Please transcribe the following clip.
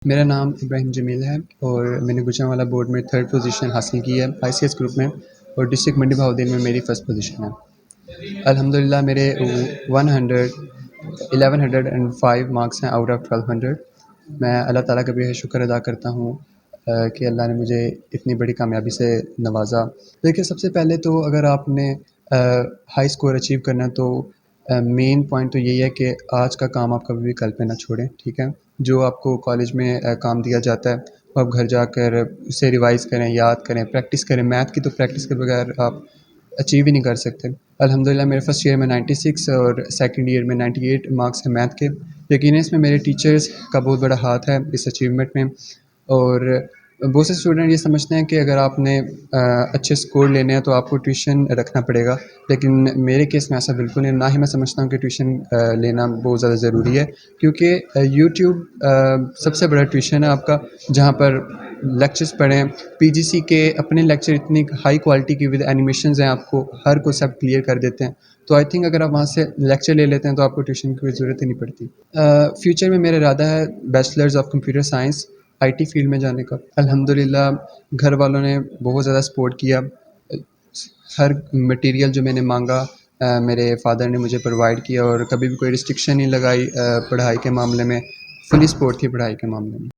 میرا نام ابراہیم جمیل ہے اور میں نے گوجرانوالہ بورڈ میں 3rd پوزیشن حاصل کی ہے ICS گروپ میں، اور ڈسٹرکٹ منڈی بہاؤالدین میں میری 1st پوزیشن ہے۔ الحمدللہ میرے 1105 مارکس ہیں آؤٹ آف 1200۔ میں اللہ تعالیٰ کا بھی شکر ادا کرتا ہوں کہ اللہ نے مجھے اتنی بڑی کامیابی سے نوازا۔ دیکھیے، سب سے پہلے تو اگر آپ نے ہائی اسکور اچیو کرنا ہے تو مین پوائنٹ تو یہی ہے کہ آج کا کام آپ کبھی بھی کل پہ نہ چھوڑیں، ٹھیک ہے؟ جو آپ کو کالج میں کام دیا جاتا ہے وہ آپ گھر جا کر اسے ریوائز کریں، یاد کریں، پریکٹس کریں۔ میتھ کی تو پریکٹس کے بغیر آپ اچیو ہی نہیں کر سکتے۔ الحمدللہ میرے فرسٹ ایئر میں 96 اور سیکنڈ ایئر میں 98 مارکس ہیں میتھ کے۔ یقیناً اس میں میرے ٹیچرز کا بہت بڑا ہاتھ ہے اس اچیومنٹ میں، اور بہت سے اسٹوڈنٹ یہ سمجھتے ہیں کہ اگر آپ نے اچھے اسکور لینے ہیں تو آپ کو ٹیوشن رکھنا پڑے گا، لیکن میرے کیس میں ایسا بالکل نہیں، نہ ہی میں سمجھتا ہوں کہ ٹیوشن لینا بہت زیادہ ضروری ہے، کیونکہ یوٹیوب سب سے بڑا ٹیوشن ہے آپ کا، جہاں پر لیکچرز پڑھیں۔ PGC کے اپنے لیکچر اتنی ہائی کوالٹی کی ود اینیمیشنز ہیں، آپ کو ہر کنسیپٹ کلیئر کر دیتے ہیں، تو آئی تھنک اگر آپ وہاں سے لیکچر لے لیتے ہیں تو آپ کو ٹیوشن کی کوئی ضرورت ہی نہیں پڑتی۔ فیوچر میں میرا ارادہ ہے bachelors of computer science IT field میں جانے کا۔ الحمدللہ گھر والوں نے بہت زیادہ سپورٹ کیا، ہر مٹیریل جو میں نے مانگا میرے فادر نے مجھے پرووائڈ کیا، اور کبھی بھی کوئی ریسٹرکشن نہیں لگائی پڑھائی کے معاملے میں، فلی سپورٹ تھی پڑھائی کے معاملے میں۔